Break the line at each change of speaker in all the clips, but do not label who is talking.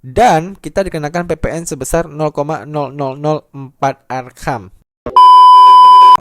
dan kita dikenakan PPN sebesar 0,0004 Arkham.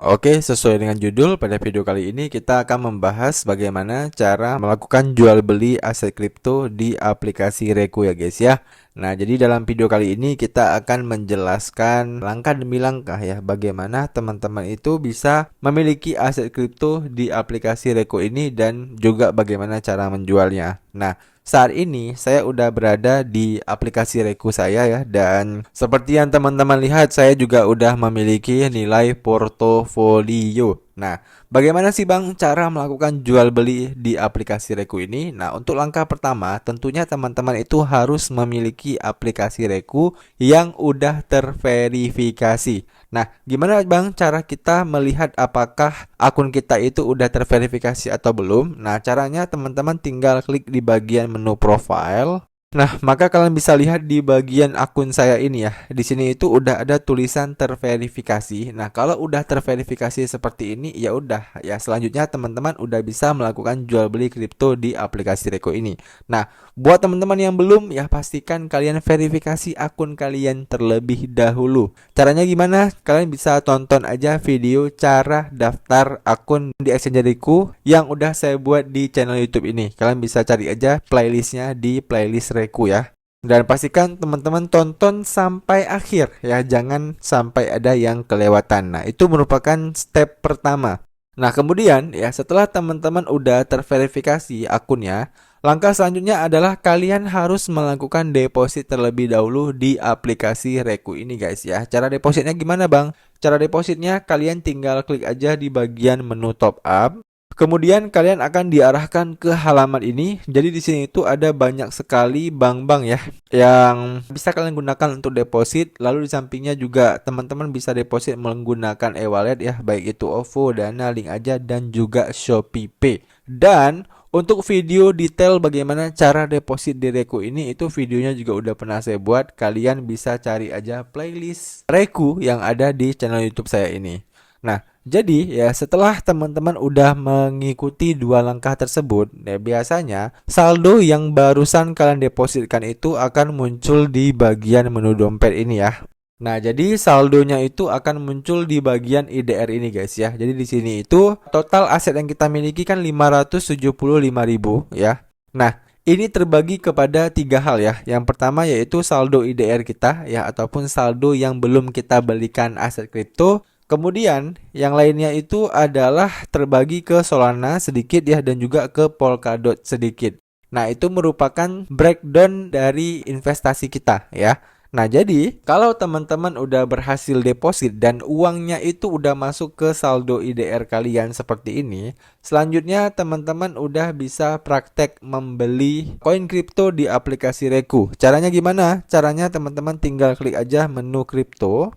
Oke, sesuai dengan judul, pada video kali ini kita akan membahas bagaimana cara melakukan jual beli aset kripto di aplikasi Reku ya guys ya. Nah, jadi dalam video kali ini kita akan menjelaskan langkah demi langkah ya, bagaimana teman-teman itu bisa memiliki aset kripto di aplikasi Reku ini dan juga bagaimana cara menjualnya. Nah, saat ini saya udah berada di aplikasi Reku saya ya, dan seperti yang teman-teman lihat saya juga udah memiliki nilai portofolio. Nah, bagaimana sih Bang cara melakukan jual beli di aplikasi Reku ini? Nah, untuk langkah pertama tentunya teman-teman itu harus memiliki aplikasi Reku yang udah terverifikasi. Nah, gimana Bang cara kita melihat apakah akun kita itu udah terverifikasi atau belum? Nah, caranya teman-teman tinggal klik di bagian menu profile. Nah, maka kalian bisa lihat di bagian akun saya ini ya. Di sini itu udah ada tulisan terverifikasi. Nah, kalau udah terverifikasi seperti ini, ya udah ya, selanjutnya teman-teman udah bisa melakukan jual beli kripto di aplikasi Reku ini. Nah, buat teman-teman yang belum, ya pastikan kalian verifikasi akun kalian terlebih dahulu. Caranya gimana? Kalian bisa tonton aja video cara daftar akun di exchange Reku yang udah saya buat di channel YouTube ini. Kalian bisa cari aja playlistnya di playlist Reku ya. Dan pastikan teman-teman tonton sampai akhir ya, jangan sampai ada yang kelewatan. Nah, itu merupakan step pertama. Nah, kemudian ya setelah teman-teman udah terverifikasi akunnya, langkah selanjutnya adalah kalian harus melakukan deposit terlebih dahulu di aplikasi Reku ini guys ya. Cara depositnya gimana Bang? Cara depositnya kalian tinggal klik aja di bagian menu top up. Kemudian kalian akan diarahkan ke halaman ini. Jadi di sini itu ada banyak sekali bank-bank ya yang bisa kalian gunakan untuk deposit. Lalu di sampingnya juga teman-teman bisa deposit menggunakan e-wallet ya, baik itu OVO, Dana, Link Aja, dan juga ShopeePay. Dan untuk video detail bagaimana cara deposit di Reku ini, itu videonya juga udah pernah saya buat. Kalian bisa cari aja playlist Reku yang ada di channel YouTube saya ini. Nah, jadi ya setelah teman-teman udah mengikuti dua langkah tersebut, ya biasanya saldo yang barusan kalian depositkan itu akan muncul di bagian menu dompet ini ya. Nah, jadi saldonya itu akan muncul di bagian IDR ini guys ya. Jadi di sini itu total aset yang kita miliki kan 575.000 ya. Nah, ini terbagi kepada tiga hal ya. Yang pertama yaitu saldo IDR kita ya, ataupun saldo yang belum kita belikan aset kripto. Kemudian yang lainnya itu adalah terbagi ke Solana sedikit ya, dan juga ke Polkadot sedikit. Nah, itu merupakan breakdown dari investasi kita ya. Nah, jadi kalau teman-teman udah berhasil deposit dan uangnya itu udah masuk ke saldo IDR kalian seperti ini, selanjutnya teman-teman udah bisa praktek membeli koin kripto di aplikasi Reku. Caranya gimana? Caranya teman-teman tinggal klik aja menu kripto.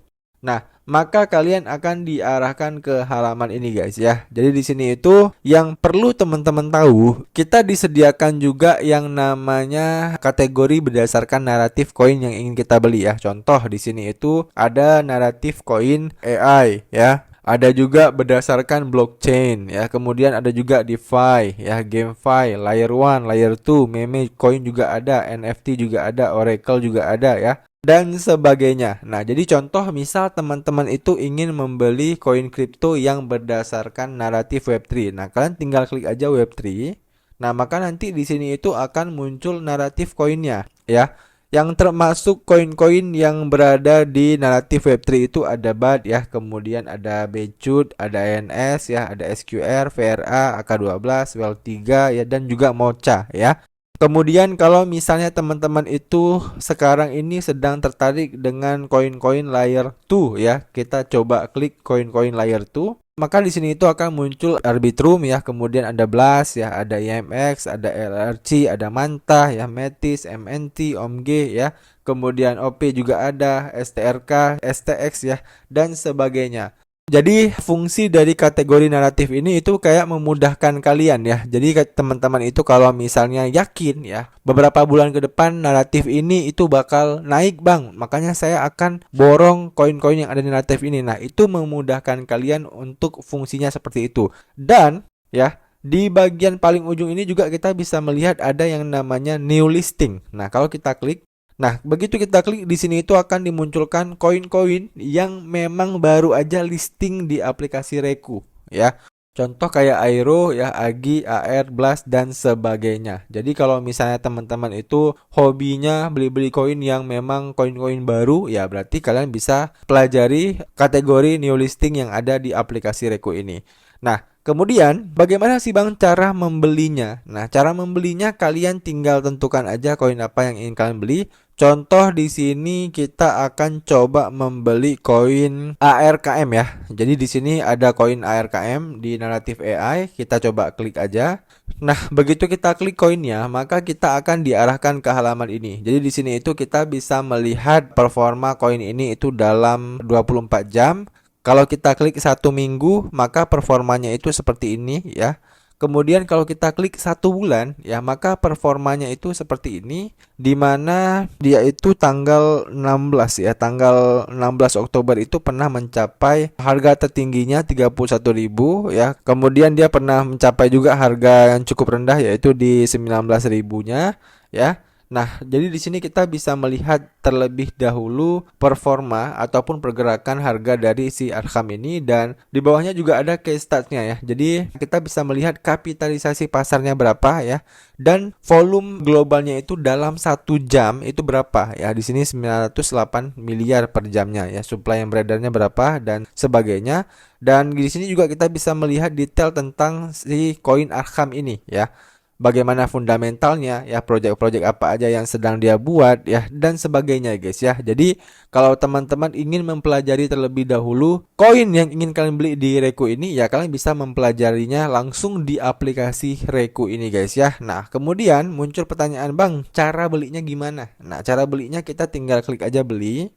Nah, maka kalian akan diarahkan ke halaman ini guys ya. Jadi di sini itu yang perlu teman-teman tahu, kita disediakan juga yang namanya kategori berdasarkan naratif koin yang ingin kita beli ya. Contoh di sini itu ada naratif koin AI ya. Ada juga berdasarkan blockchain ya. Kemudian ada juga DeFi ya, GameFi, Layer 1, Layer 2, meme coin juga ada, NFT juga ada, Oracle juga ada ya, dan sebagainya. Nah, jadi contoh misal teman-teman itu ingin membeli koin kripto yang berdasarkan naratif Web3. Nah, kalian tinggal klik aja Web3. Nah, maka nanti di sini itu akan muncul naratif koinnya ya. Yang termasuk koin-koin yang berada di naratif Web3 itu ada BAT ya, kemudian ada BCUD, ada ENS ya, ada SQR, VRA, AK12, WEL3 ya, dan juga Mocha ya. Kemudian kalau misalnya teman-teman itu sekarang ini sedang tertarik dengan koin-koin layer 2 ya, kita coba klik koin-koin layer 2. Maka di sini itu akan muncul Arbitrum ya, kemudian ada Blast ya, ada IMX, ada LRC, ada Manta ya, Metis, MNT, OMG ya. Kemudian OP juga ada, STRK, STX ya, dan sebagainya. Jadi fungsi dari kategori naratif ini itu kayak memudahkan kalian ya. Jadi teman-teman itu kalau misalnya yakin ya, beberapa bulan ke depan naratif ini itu bakal naik Bang, makanya saya akan borong koin-koin yang ada di naratif ini. Nah, itu memudahkan kalian untuk fungsinya seperti itu. Dan ya, di bagian paling ujung ini juga kita bisa melihat ada yang namanya new listing. Nah, kalau kita klik, Nah, begitu kita klik di sini itu akan dimunculkan koin-koin yang memang baru aja listing di aplikasi Reku ya. Contoh kayak Aero ya, Agi, AR, Blast dan sebagainya. Jadi kalau misalnya teman-teman itu hobinya beli-beli koin yang memang koin-koin baru, ya berarti kalian bisa pelajari kategori new listing yang ada di aplikasi Reku ini. Nah, kemudian bagaimana sih Bang cara membelinya? Nah, cara membelinya kalian tinggal tentukan aja koin apa yang ingin kalian beli. Contoh di sini kita akan coba membeli koin ARKM ya. Jadi di sini ada koin ARKM di Narrative AI, kita coba klik aja. Nah, begitu kita klik koinnya, maka kita akan diarahkan ke halaman ini. Jadi di sini itu kita bisa melihat performa koin ini itu dalam 24 jam. Kalau kita klik 1 minggu, maka performanya itu seperti ini ya. Kemudian kalau kita klik 1 bulan ya, maka performanya itu seperti ini, di mana dia itu tanggal 16 ya, tanggal 16 Oktober itu pernah mencapai harga tertingginya 31.000 ya. Kemudian dia pernah mencapai juga harga yang cukup rendah yaitu di 19.000-nya ya. Nah, jadi di sini kita bisa melihat terlebih dahulu performa ataupun pergerakan harga dari si Arkham ini, dan di bawahnya juga ada case stats-nya ya. Jadi kita bisa melihat kapitalisasi pasarnya berapa ya, dan volume globalnya itu dalam 1 jam itu berapa ya. Di sini 908 miliar per jamnya ya, supply yang beredarnya berapa dan sebagainya. Dan di sini juga kita bisa melihat detail tentang si koin Arkham ini ya. Bagaimana fundamentalnya ya, proyek-proyek apa aja yang sedang dia buat ya, dan sebagainya guys ya. Jadi kalau teman-teman ingin mempelajari terlebih dahulu koin yang ingin kalian beli di Reku ini ya, kalian bisa mempelajarinya langsung di aplikasi Reku ini guys ya. Nah, kemudian muncul pertanyaan, Bang, cara belinya gimana? Nah, cara belinya kita tinggal klik aja beli.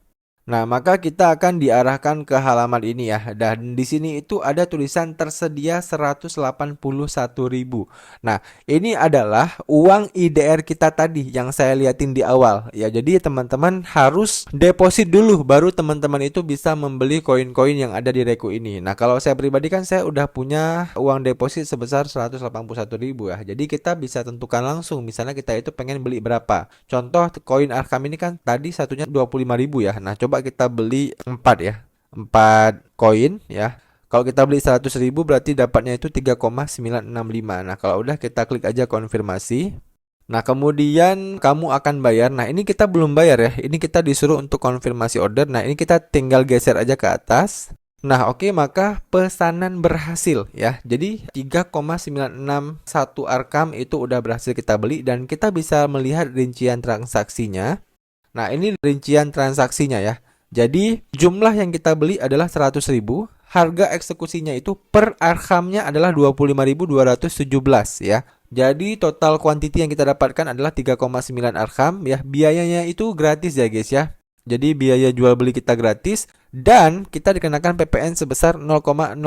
Nah, maka kita akan diarahkan ke halaman ini ya. Dan di sini itu ada tulisan tersedia 181.000. Nah, ini adalah uang IDR kita tadi yang saya liatin di awal. Ya, jadi teman-teman harus deposit dulu baru teman-teman itu bisa membeli koin-koin yang ada di Reku ini. Nah, kalau saya pribadi kan saya udah punya uang deposit sebesar 181.000 ya. Jadi kita bisa tentukan langsung misalnya kita itu pengen beli berapa. Contoh koin Arkham ini kan tadi satunya 25.000 ya. Nah, coba kita beli 4 ya, 4 koin ya. Kalau kita beli 100.000 berarti dapatnya itu 3,965. Nah, kalau udah kita klik aja konfirmasi. Nah, kemudian kamu akan bayar. Nah, ini kita belum bayar ya. Ini kita disuruh untuk konfirmasi order. Nah, ini kita tinggal geser aja ke atas. Nah, oke, maka pesanan berhasil ya. Jadi 3,961 Arkham itu udah berhasil kita beli, dan kita bisa melihat rincian transaksinya. Nah, ini rincian transaksinya ya. Jadi jumlah yang kita beli adalah 100.000, harga eksekusinya itu per Arkhamnya adalah 25.217 ya. Jadi total quantity yang kita dapatkan adalah 3,9 Arkham ya. Biayanya itu gratis ya guys ya. Jadi biaya jual beli kita gratis, dan kita dikenakan PPN sebesar 0,0004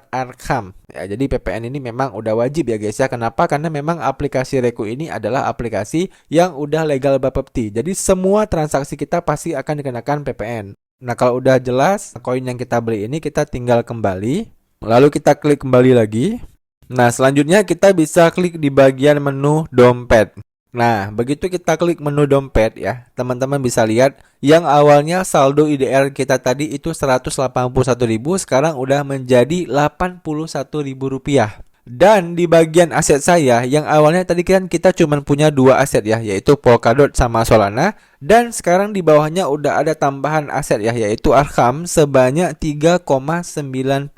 Arkham. Ya, jadi PPN ini memang udah wajib ya guys ya. Kenapa? Karena memang aplikasi Reku ini adalah aplikasi yang udah legal Bapepti. Jadi semua transaksi kita pasti akan dikenakan PPN. Nah, kalau udah jelas koin yang kita beli ini, kita tinggal kembali. Lalu kita klik kembali lagi. Nah, selanjutnya kita bisa klik di bagian menu dompet. Nah, begitu kita klik menu dompet ya, teman-teman bisa lihat yang awalnya saldo IDR kita tadi itu 181.000, sekarang udah menjadi 81.000 rupiah. Dan di bagian aset saya, yang awalnya tadi kan kita cuma punya 2 aset ya, yaitu Polkadot sama Solana. Dan sekarang di bawahnya udah ada tambahan aset ya, yaitu Arkham sebanyak 3,96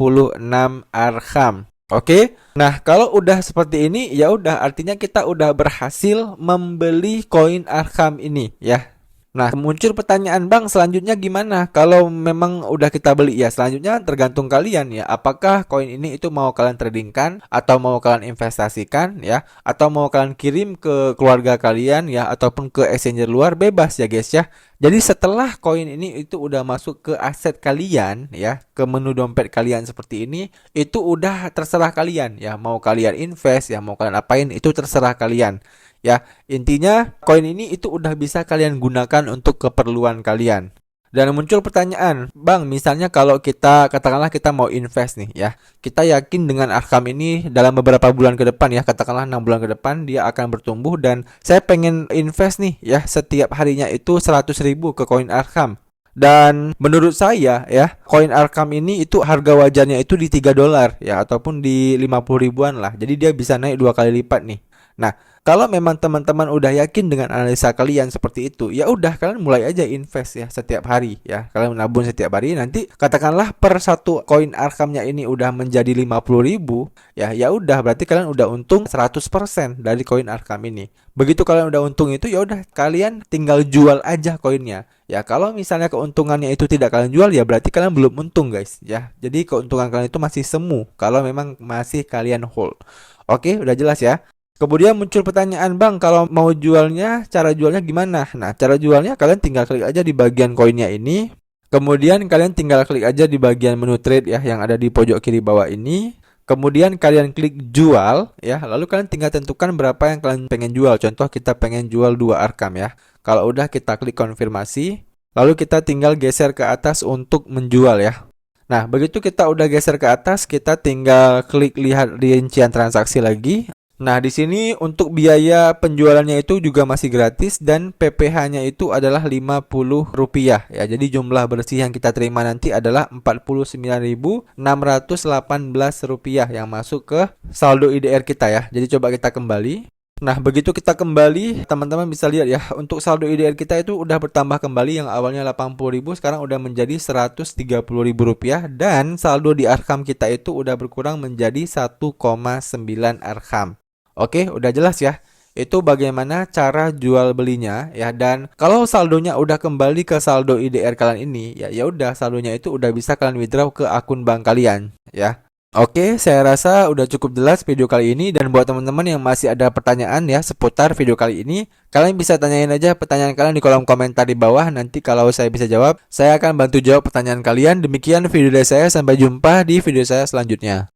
Arkham. Oke. Nah, kalau udah seperti ini ya udah artinya kita udah berhasil membeli koin Arkham ini ya. Nah, muncul pertanyaan, Bang, selanjutnya gimana kalau memang udah kita beli? Ya, selanjutnya tergantung kalian ya. Apakah koin ini itu mau kalian tradingkan, atau mau kalian investasikan ya, atau mau kalian kirim ke keluarga kalian ya, ataupun ke exchanger luar, bebas ya guys ya. Jadi setelah koin ini itu udah masuk ke aset kalian ya, ke menu dompet kalian seperti ini, itu udah terserah kalian ya. Mau kalian invest ya, mau kalian apain, itu terserah kalian. Ya, intinya koin ini itu udah bisa kalian gunakan untuk keperluan kalian. Dan muncul pertanyaan, Bang, misalnya kalau kita katakanlah kita mau invest nih ya. Kita yakin dengan Arkham ini dalam beberapa bulan ke depan ya, katakanlah 6 bulan ke depan dia akan bertumbuh dan saya pengen invest nih ya setiap harinya itu 100.000 ke koin Arkham. Dan menurut saya ya, koin Arkham ini itu harga wajarnya itu di $3 ya ataupun di 50 ribuan lah. Jadi dia bisa naik 2 kali lipat nih. Nah, kalau memang teman-teman udah yakin dengan analisa kalian seperti itu, ya udah kalian mulai aja invest ya setiap hari ya. Kalian menabung setiap hari, nanti katakanlah per satu koin Arkhamnya ini udah menjadi 50.000 ya. Ya udah berarti kalian udah untung 100% dari koin Arkham ini. Begitu kalian udah untung itu, ya udah kalian tinggal jual aja koinnya. Ya, kalau misalnya keuntungannya itu tidak kalian jual, ya berarti kalian belum untung guys ya. Jadi keuntungan kalian itu masih semu kalau memang masih kalian hold. Oke, udah jelas ya. Kemudian muncul pertanyaan, Bang, kalau mau jualnya, cara jualnya gimana? Nah, cara jualnya kalian tinggal klik aja di bagian koinnya ini. Kemudian kalian tinggal klik aja di bagian menu trade ya yang ada di pojok kiri bawah ini. Kemudian kalian klik jual ya, lalu kalian tinggal tentukan berapa yang kalian pengen jual. Contoh kita pengen jual 2 Arkham ya. Kalau udah kita klik konfirmasi, lalu kita tinggal geser ke atas untuk menjual ya. Nah, begitu kita udah geser ke atas, kita tinggal klik lihat rincian transaksi lagi. Nah, di sini untuk biaya penjualannya itu juga masih gratis dan PPh-nya itu adalah Rp50 ya. Jadi jumlah bersih yang kita terima nanti adalah Rp49.618 yang masuk ke saldo IDR kita ya. Jadi coba kita kembali. Nah, begitu kita kembali, teman-teman bisa lihat ya, untuk saldo IDR kita itu udah bertambah kembali, yang awalnya 80.000 sekarang udah menjadi Rp130.000 dan saldo di Arkham kita itu udah berkurang menjadi 1,9 Arkham. Oke, udah jelas ya. Itu bagaimana cara jual belinya ya. Dan kalau saldonya udah kembali ke saldo IDR kalian ini, ya udah saldonya itu udah bisa kalian withdraw ke akun bank kalian ya. Oke, saya rasa udah cukup jelas video kali ini. Dan buat teman-teman yang masih ada pertanyaan ya seputar video kali ini, kalian bisa tanyain aja pertanyaan kalian di kolom komentar di bawah. Nanti kalau saya bisa jawab, saya akan bantu jawab pertanyaan kalian. Demikian video dari saya, sampai jumpa di video saya selanjutnya.